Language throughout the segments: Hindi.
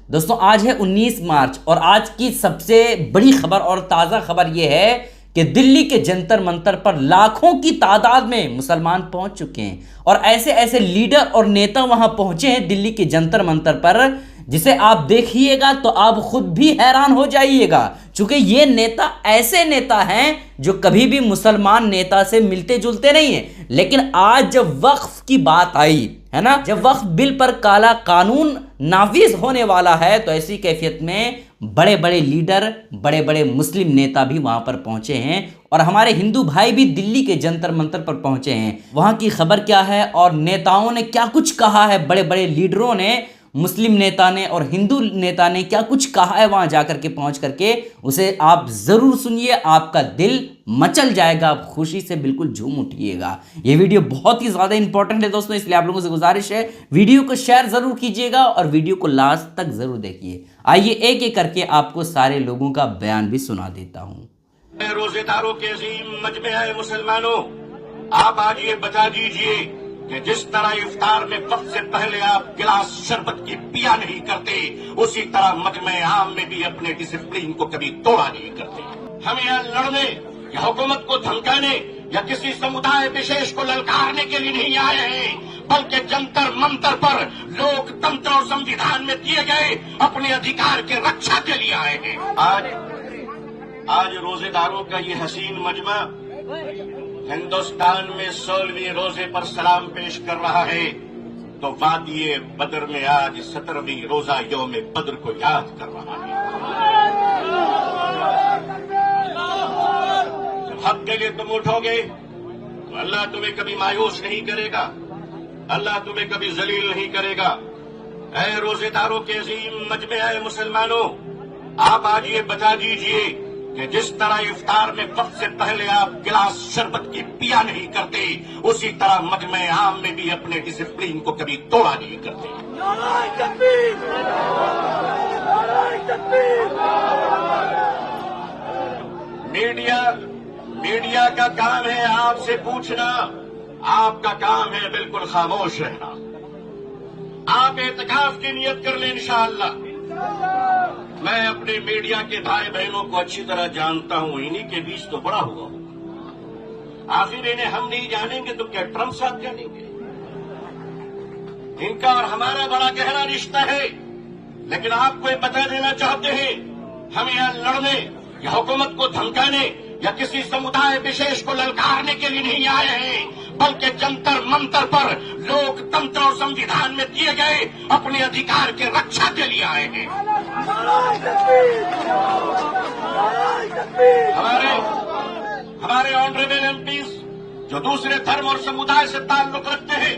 दोस्तों आज है 19 मार्च और आज की सबसे बड़ी खबर और ताज़ा खबर यह है कि दिल्ली के जंतर मंतर पर लाखों की तादाद में मुसलमान पहुंच चुके हैं और ऐसे ऐसे लीडर और नेता वहां पहुंचे हैं दिल्ली के जंतर मंतर पर, जिसे आप देखिएगा तो आप खुद भी हैरान हो जाइएगा। चूंकि ये नेता ऐसे नेता हैं जो कभी भी मुसलमान नेता से मिलते जुलते नहीं हैं, लेकिन आज जब वक्फ की बात आई है ना, जब वक्फ बिल पर काला कानून नाफिज होने वाला है, तो ऐसी कैफियत में बड़े बड़े लीडर, बड़े बड़े मुस्लिम नेता भी वहां पर पहुंचे हैं और हमारे हिंदू भाई भी दिल्ली के जंतर मंतर पर पहुंचे हैं। वहां की खबर क्या है और नेताओं ने क्या कुछ कहा है, बड़े बड़े लीडरों ने, मुस्लिम नेता ने और हिंदू नेता ने क्या कुछ कहा है वहां जाकर के, पहुंच करके, उसे आप जरूर सुनिए। आपका दिल मचल जाएगा, आप खुशी से बिल्कुल झूम उठिएगा। ये वीडियो बहुत ही ज्यादा इंपॉर्टेंट है दोस्तों, इसलिए आप लोगों से गुजारिश है वीडियो को शेयर जरूर कीजिएगा और वीडियो को लास्ट तक जरूर देखिए। आइए एक एक करके आपको सारे लोगों का बयान भी सुना देता हूं। रोजेदारों के अजीम मजमे है मुसलमानों, आप आज ये बता दीजिए कि जिस तरह इफ्तार में वक्त से पहले आप गिलास शरबत की पिया नहीं करते, उसी तरह मजमे आम में भी अपने डिसिप्लिन को कभी तोड़ा नहीं करते। हम यहाँ लड़ने या हुकूमत को धमकाने या किसी समुदाय विशेष को ललकारने के लिए नहीं आए हैं, बल्कि जंतर मंतर पर लोकतंत्र और संविधान में दिए गए अपने अधिकार के रक्षा के लिए आए हैं। आज रोजेदारों का ये हसीन मजमा हिंदुस्तान में 16वीं रोजे पर सलाम पेश कर रहा है, तो वादिये बदर में आज 17वीं रोजा यौम बद्र को याद कर रहा है। जब हक के लिए तुम उठोगे तो अल्लाह तुम्हें कभी मायूस नहीं करेगा, अल्लाह तुम्हें कभी जलील नहीं करेगा। ऐ रोजेदारों के अजीम मजमे है मुसलमानों, आप आज ये बता दीजिए कि जिस तरह इफ्तार में वक्त से पहले आप गिलास शरबत की पिया नहीं करते, उसी तरह मजमे आम में भी अपने डिसिप्लिन को कभी तोड़ा नहीं करते। मीडिया का काम है आपसे पूछना, आपका काम है बिल्कुल खामोश रहना। आप एतकाफ की नियत कर लें इंशाअल्लाह। मैं अपने मीडिया के भाई बहनों को अच्छी तरह जानता हूं, इन्हीं के बीच तो बड़ा हुआ हूं। आखिर इन्हें हम नहीं जानेंगे तो क्या ट्रंप साहब जानेंगे? इनका और हमारा बड़ा गहरा रिश्ता है, लेकिन आपको ये बता देना चाहते हैं, हम यहां लड़ने या हुकूमत को धमकाने या किसी समुदाय विशेष को ललकारने के लिए नहीं आए हैं, बल्कि जंतर मंतर पर लोकतंत्र और संविधान में दिए गए अपने अधिकार के रक्षा के लिए आए हैं। हमारे ऑनरेबल एमपीज जो दूसरे धर्म और समुदाय से ताल्लुक रखते हैं,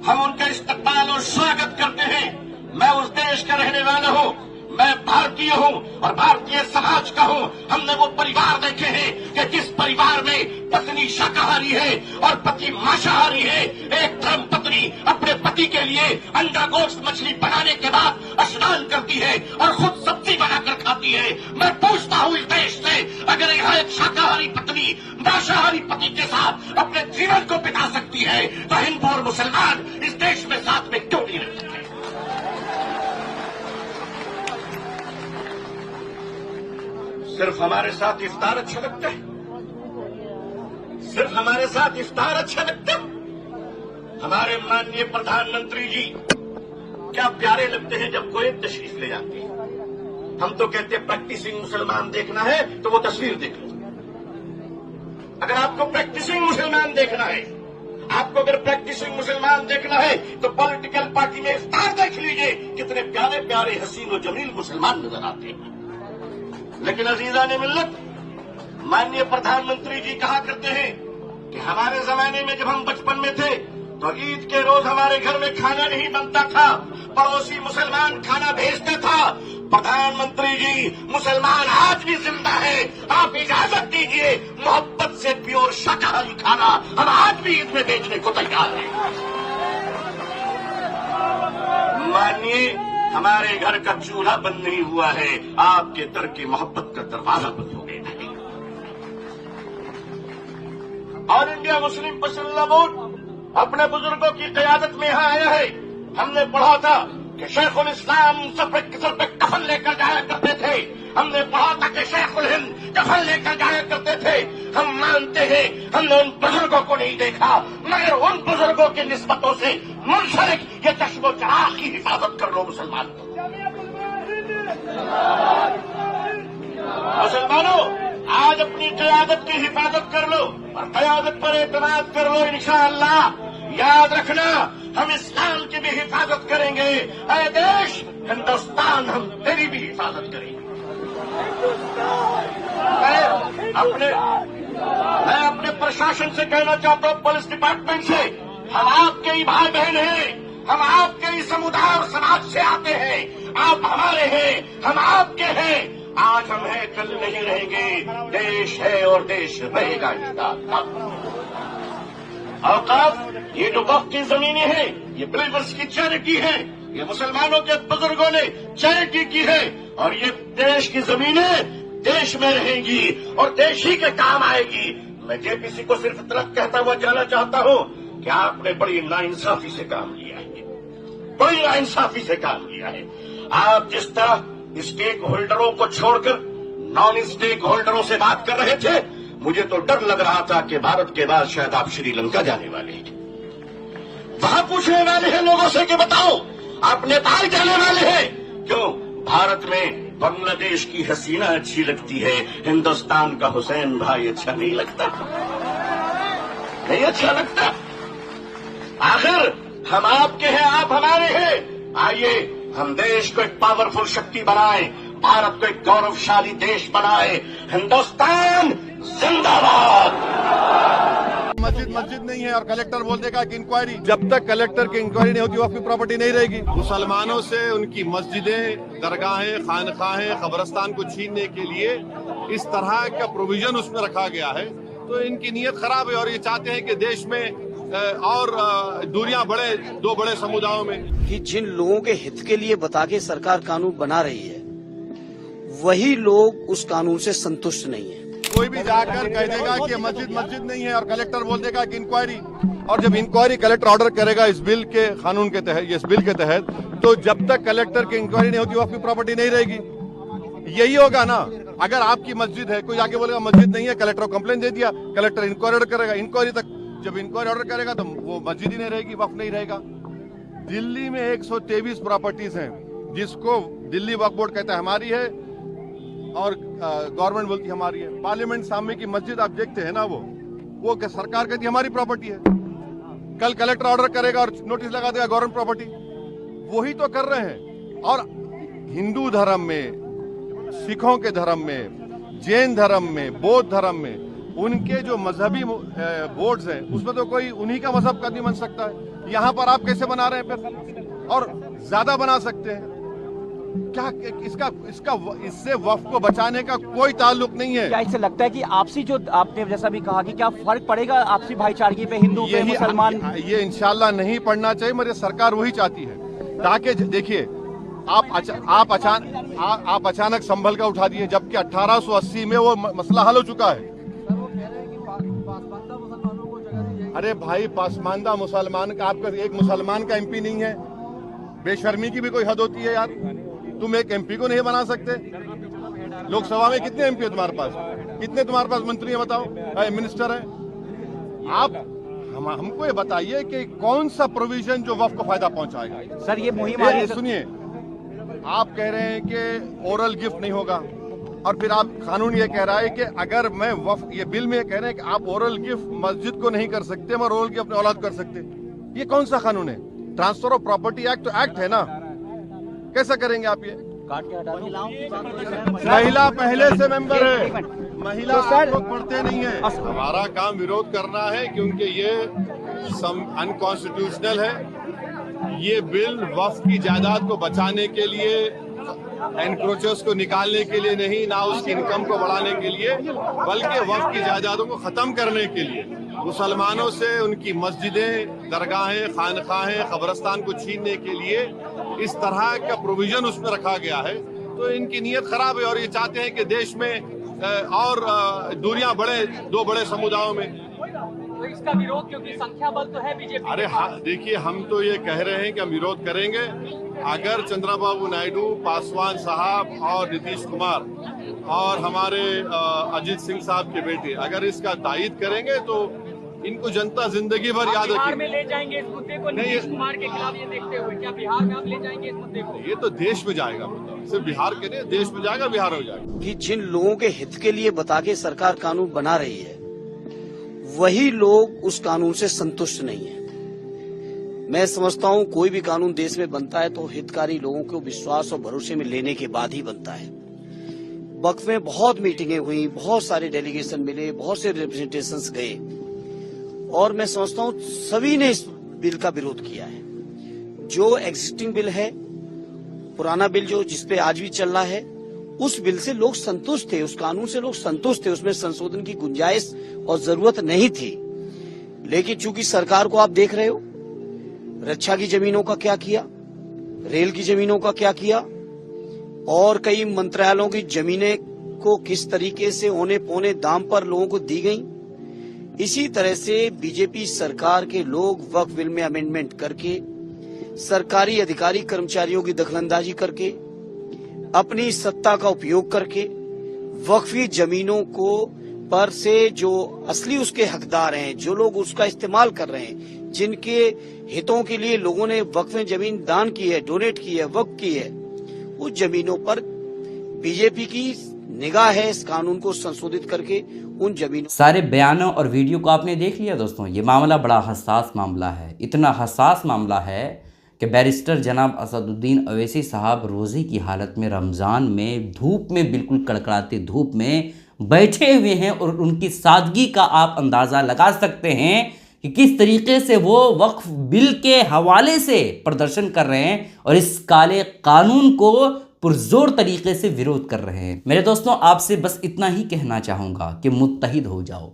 हम उनका इस्तकबाल और स्वागत करते हैं। मैं उस देश का रहने वाला हूं, मैं भारतीय हूं और भारतीय समाज का हूं। हमने वो परिवार देखे हैं कि जिस परिवार में पत्नी शाकाहारी है और पति मांसाहारी है। एक धर्म पत्नी अपने पति के लिए अंडा गोश्त मछली बनाने के बाद स्नान करती है और खुद सब्जी बनाकर खाती है। मैं पूछता हूं इस देश से, अगर यहाँ एक शाकाहारी पत्नी मांसाहारी पति के साथ अपने जीवन को बिता सकती है, तो हिंदू और मुसलमान इस देश में साथ में क्यों नहीं रह सकते? सिर्फ हमारे साथ इफ्तार अच्छा लगता है, सिर्फ हमारे साथ इफ्तार अच्छा लगता है। हमारे माननीय प्रधानमंत्री जी क्या प्यारे लगते हैं जब कोई तशरीफ ले जाते हैं। हम तो कहते हैं प्रैक्टिसिंग मुसलमान देखना है तो वो तस्वीर देख लो। अगर आपको प्रैक्टिसिंग मुसलमान देखना है, आपको अगर प्रैक्टिसिंग मुसलमान देखना है तो पॉलिटिकल पार्टी में इफ्तार देख लीजिए, कितने प्यारे प्यारे हसीन और जमील मुसलमान नजर आते हैं। लेकिन अजीजान मिल्लत, माननीय प्रधानमंत्री जी कहा करते हैं कि हमारे जमाने में जब हम बचपन में थे तो ईद के रोज हमारे घर में खाना नहीं बनता था, पड़ोसी मुसलमान खाना भेजता था। प्रधानमंत्री जी, मुसलमान आज भी जिंदा है, आप इजाजत दीजिए, मोहब्बत से प्योर शाकाहारी खाना हम आज भी ईद में बेचने को तैयार हैं। मानिए, हमारे घर का चूल्हा बंद नहीं हुआ है, आपके दर की मोहब्बत का दरवाजा बंद हो गया है। ऑल इंडिया मुस्लिम पसल्ला बोर्ड अपने बुजुर्गों की क़यादत में यहां आया है। हमने पढ़ा था कि शेखुल इस्लाम सर पे कफन लेकर जाया करते थे। हमने पढ़ा था कि शेखुल हिंद कफन लेकर जाया करते थे। हम मानते हैं हमने उन बुजुर्गों को नहीं देखा, मगर उन बुजुर्गों की निस्बतों से मुंसलिक ये चश्मो चराग की हिफाजत कर लो मुसलमान। मुसलमानों, आज अपनी क़यादत की हिफाजत कर लो और क़यादत पर एतमाद कर लो। इंशाअल्लाह याद रखना, हम इस्लाम की भी हिफाजत करेंगे। ऐ देश हिंदुस्तान, हम तेरी भी हिफाजत करेंगे। मैं अपने प्रशासन से कहना चाहता हूँ, पुलिस डिपार्टमेंट से, हम आपके ही भाई बहन हैं, हम आपके ही समुदाय और समाज से आते हैं। आप हमारे हैं, हम आपके हैं। आज हम हैं, कल नहीं रहेंगे। देश है और देश रहेगा इंशाअल्लाह। औकाफ, ये जो वक्फ की जमीनें हैं, ये बिलीवर्स की चैरिटी है, ये मुसलमानों के बुजुर्गों ने चैरिटी की है, और ये देश की जमीनें देश में रहेंगी और देश ही के काम आएगी। मैं जेपीसी को सिर्फ इतना कहता हुआ जाना चाहता हूं कि आपने बड़ी नाइंसाफी से काम लिया है, बड़ी नाइंसाफी से काम लिया है। आप जिस तरह स्टेक होल्डरों को छोड़कर नॉन स्टेक होल्डरों से बात कर रहे थे, मुझे तो डर लग रहा था कि भारत के बाद शायद आप श्रीलंका जाने वाले हैं। वहां पूछने वाले हैं लोगों से कि बताओ आप नेपाल जाने वाले हैं क्यों? भारत में बांग्लादेश की हसीना अच्छी लगती है, हिंदुस्तान का हुसैन भाई अच्छा नहीं लगता, नहीं अच्छा लगता। आखिर हम आपके हैं, आप हमारे हैं। आइए हम देश को एक पावरफुल शक्ति बनाएं, भारत को एक गौरवशाली देश बनाएं। हिंदुस्तान जिंदाबाद। मस्जिद नहीं है और कलेक्टर बोल देगा कि इंक्वायरी, जब तक कलेक्टर की इंक्वायरी नहीं होती वक्त की प्रॉपर्टी नहीं रहेगी। मुसलमानों से उनकी मस्जिदें, दरगाहें, खानखाहें, कब्रस्तान को छीनने के लिए इस तरह का प्रोविजन उसमें रखा गया है, तो इनकी नीयत खराब है और ये चाहते हैं कि देश में और दूरियां बढ़े दो बड़े समुदायों में। कि जिन लोगों के हित के लिए बता के सरकार कानून बना रही है, वही लोग उस कानून से संतुष्ट नहीं है। कोई भी जाकर कह देगा कि मस्जिद नहीं है और कलेक्टर बोल देगा कि इंक्वायरी, और जब इंक्वायरी कलेक्टर ऑर्डर करेगा इस बिल के कानून के तहत, इस बिल के तहत, तो जब तक कलेक्टर की इंक्वायरी नहीं होती वक्त की प्रॉपर्टी नहीं रहेगी। यही होगा ना। अगर आपकी मस्जिद है, कोई आके बोलेगा मस्जिद नहीं है, कलेक्टर को कंप्लेंट दे दिया, कलेक्टर इंक्वायरी ऑर्डर करेगा, इंक्वायरी तक जब इंक्वायरी ऑर्डर करेगा तो वो मस्जिद ही नहीं रहेगी, वक्फ नहीं रहेगा। दिल्ली में 123 प्रॉपर्टीज हैं जिसको दिल्ली वक्फ बोर्ड कहता है हमारी है और गवर्नमेंट बोलती है हमारी है। पार्लियामेंट सामने की मस्जिद आप देखते हैं ना, वो सरकार कहती है हमारी प्रॉपर्टी है। कल कलेक्टर ऑर्डर करेगा और नोटिस लगा देगा गवर्नमेंट प्रॉपर्टी। वही तो कर रहे हैं। और हिंदू धर्म में, सिखों के धर्म में, जैन धर्म में, बौद्ध धर्म में उनके जो मजहबी बोर्ड्स हैं उसमें तो कोई उन्हीं का मजहब का नहीं बन सकता है। यहाँ पर आप कैसे बना रहे हैं फिर, और ज्यादा बना सकते हैं क्या? इससे वक्फ को बचाने का कोई ताल्लुक नहीं है। क्या इससे लगता है कि आपसी, जो आपने जैसा भी कहा, कि क्या फर्क पड़ेगा आपसी भाईचारगी पे, हिंदू पे, मुसलमान? ये इंशाल्लाह नहीं पड़ना चाहिए, मगर सरकार वही चाहती है। ताकि देखिए आप अचानक संभल का उठा दिए, जबकि 1880 में वो मसला हल हो चुका है। अरे भाई, पासमानदा मुसलमान का, आपका एक मुसलमान का एमपी नहीं है? बेशर्मी की भी कोई हद होती है यार। तुम एक एमपी को नहीं बना सकते? लोकसभा में कितने एमपी है तुम्हारे पास? कितने तुम्हारे पास मंत्री है बताओ, मिनिस्टर है? आप हमको ये बताइए कि कौन सा प्रोविजन जो वक्फ को फायदा पहुंचाएगा। सर ये मुहिम, सुनिए, आप कह रहे हैं कि ओरल गिफ्ट नहीं होगा, और फिर आप कानून ये कह रहा है कि अगर मैं वक्फ, ये बिल में ये कह रहे हैं कि आप ओरल गिफ्ट मस्जिद को नहीं कर सकते मगर ओरल गिफ्ट अपने औलाद कर सकते। ये कौन सा कानून है? ट्रांसफर ऑफ प्रॉपर्टी एक्ट तो एक्ट है ना, कैसा करेंगे आप ये? महिला पहले से मेंबर है, महिला आप लोग पढ़ते नहीं है। हमारा काम विरोध करना है क्योंकि ये अनकॉन्स्टिट्यूशनल है। ये बिल वक्फ की जायदाद को बचाने के लिए, एनक्रोचर्स को निकालने के लिए नहीं, ना उसकी इनकम को बढ़ाने के लिए, बल्कि वक्फ की जायदादों को खत्म करने के लिए, मुसलमानों से उनकी मस्जिदें, दरगाहें, खानखाहें, कब्रस्तान को छीनने के लिए इस तरह का प्रोविजन उसमें रखा गया है, तो इनकी नीयत खराब है और ये चाहते हैं कि देश में और दूरियां बढ़े दो बड़े समुदायों में। तो इसका विरोध, क्योंकि संख्या बल तो है बीजेपी। अरे हाँ, देखिए हम तो ये कह रहे हैं कि हम विरोध करेंगे। अगर चंद्रबाबू नायडू, पासवान साहब और नीतीश कुमार और हमारे अजीत सिंह साहब के बेटे अगर इसका तायद करेंगे तो इनको जनता जिंदगी भर याद बिहार रखेगी। में ले जाएंगे इस मुद्दे को नीतीश कुमार के खिलाफ, ये देखते हुए क्या बिहार में आप ले जाएंगे इस मुद्दे को? ये तो देश में जाएगा मुद्दा, सिर्फ बिहार के नहीं, देश में जाएगा, बिहार हो जाएगा। कि जिन लोगों के हित के लिए बता के सरकार कानून बना रही है, वही लोग उस कानून से संतुष्ट नहीं है। मैं समझता हूं कोई भी कानून देश में बनता है तो हितकारी लोगों को विश्वास और भरोसे में लेने के बाद ही बनता है। वक्त में बहुत मीटिंगें हुई, बहुत सारे डेलीगेशन मिले, बहुत से रिप्रेजेंटेशंस गए और मैं समझता हूं सभी ने इस बिल का विरोध किया है। जो एग्जिस्टिंग बिल है, पुराना बिल जो जिसपे आज भी चल रहा है, उस बिल से लोग संतुष्ट थे, उस कानून से लोग संतुष्ट थे, उसमें संशोधन की गुंजाइश और जरूरत नहीं थी। लेकिन चूंकि सरकार को आप देख रहे हो, रक्षा की जमीनों का क्या किया, रेल की जमीनों का क्या किया और कई मंत्रालयों की जमीनें को किस तरीके से औने पौने दाम पर लोगों को दी गई। इसी तरह से बीजेपी सरकार के लोग वक्फ बिल में अमेंडमेंट करके, सरकारी अधिकारी कर्मचारियों की दखलंदाजी करके, अपनी सत्ता का उपयोग करके वक्फी जमीनों को पर से जो असली उसके हकदार हैं, जो लोग उसका इस्तेमाल कर रहे हैं, जिनके हितों के लिए लोगों ने वक्फ में जमीन दान की है, डोनेट की है, वक्फ की है, उस जमीनों पर बीजेपी की निगाह है इस कानून को संशोधित करके उन जमीनों। सारे बयानों और वीडियो को आपने देख लिया दोस्तों। ये मामला बड़ा हसास मामला है, इतना हसास मामला है कि बैरिस्टर जनाब असदुद्दीन अवैसी साहब रोज़े की हालत में रमज़ान में धूप में, बिल्कुल कड़कड़ाती धूप में बैठे हुए हैं और उनकी सादगी का आप अंदाज़ा लगा सकते हैं कि किस तरीके से वो वक्फ बिल के हवाले से प्रदर्शन कर रहे हैं और इस काले कानून को पुरजोर तरीके से विरोध कर रहे हैं। मेरे दोस्तों, आपसे बस इतना ही कहना चाहूँगा कि मुत्तहिद हो जाओ।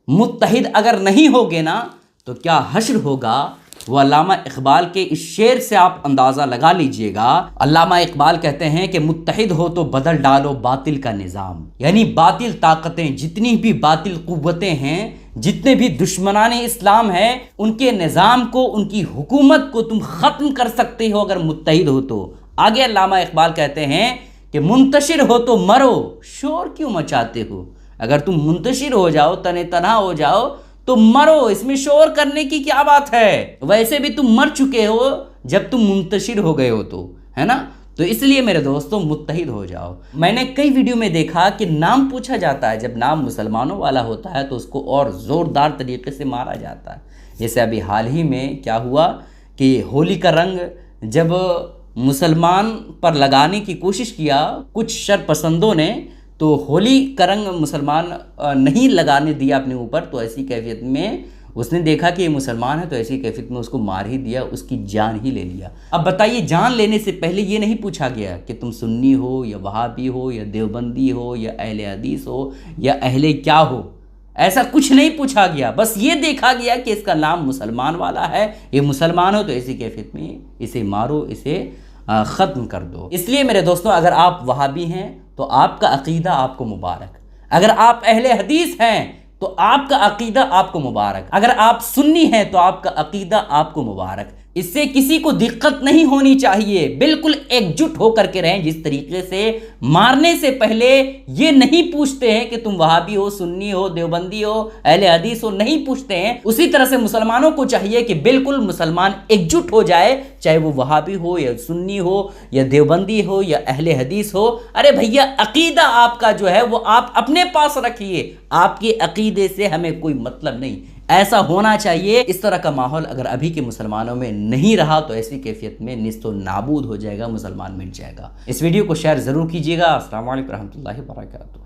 मुत्तहिद अगर नहीं होगे ना तो क्या हश्र होगा, वो अल्लामा इकबाल के इस शेर से आप अंदाज़ा लगा लीजिएगा। अल्लामा इकबाल कहते हैं कि मुत्तहिद हो तो बदल डालो बातिल का निज़ाम, यानी बातिल ताकतें, जितनी भी बातिल कुव्वतें हैं, जितने भी दुश्मनाने इस्लाम हैं, उनके निज़ाम को, उनकी हुकूमत को तुम ख़त्म कर सकते हो अगर मुत्तहिद हो तो। आगे अल्लामा इकबाल कहते हैं कि मुंतशिर हो तो मरो, शोर क्यों मचाते हो। अगर तुम मुंतशिर हो जाओ, तने तनहा हो जाओ तो मरो, इसमें शोर करने की क्या बात है। वैसे भी तुम मर चुके हो जब तुम मुंतशिर हो गए हो तो, है ना। तो इसलिए मेरे दोस्तों मुत्तहिद हो जाओ। मैंने कई वीडियो में देखा कि नाम पूछा जाता है, जब नाम मुसलमानों वाला होता है तो उसको और ज़ोरदार तरीके से मारा जाता है। जैसे अभी हाल ही में क्या हुआ कि होली का रंग जब मुसलमान पर लगाने की कोशिश किया कुछ शरपसंदों ने, तो होली का रंग मुसलमान नहीं लगाने दिया अपने ऊपर, तो ऐसी कैफियत में उसने देखा कि ये मुसलमान है तो ऐसी कैफियत में उसको मार ही दिया, उसकी जान ही ले लिया। अब बताइए, जान लेने से पहले ये नहीं पूछा गया कि तुम सुन्नी हो या वहाबी हो या देवबंदी हो या अहले हदीस हो या अहले क्या हो, ऐसा कुछ नहीं पूछा गया। बस ये देखा गया कि इसका नाम मुसलमान वाला है, ये मुसलमान हो तो ऐसी कैफियत में इसे मारो, इसे ख़त्म कर दो। इसलिए मेरे दोस्तों, अगर आप वहाबी हैं तो आपका अकीदा आपको मुबारक, अगर आप अहले हदीस हैं तो आपका अकीदा आपको मुबारक, अगर आप सुन्नी हैं तो आपका अकीदा आपको मुबारक। इससे किसी को दिक्कत नहीं होनी चाहिए, बिल्कुल एकजुट होकर के रहें। जिस तरीके से मारने से पहले ये नहीं पूछते हैं कि तुम वहाबी हो, सुन्नी हो, देवबंदी हो, अहले हदीस हो, नहीं पूछते हैं, उसी तरह से मुसलमानों को चाहिए कि बिल्कुल मुसलमान एकजुट हो जाए, चाहे वो वहाबी हो या सुन्नी हो या देवबंदी हो या अहले हदीस हो। अरे भैया, अकीदा आपका जो है वो आप अपने पास रखिए, आपके अकीदे से हमें कोई मतलब नहीं, ऐसा होना चाहिए। इस तरह का माहौल अगर अभी के मुसलमानों में नहीं रहा तो ऐसी कैफियत में निस्तो नाबूद हो जाएगा, मुसलमान मिट जाएगा। इस वीडियो को शेयर ज़रूर कीजिएगा। अस्सलाम वालेकुम रहमतुल्लाहि व बरकातुहू।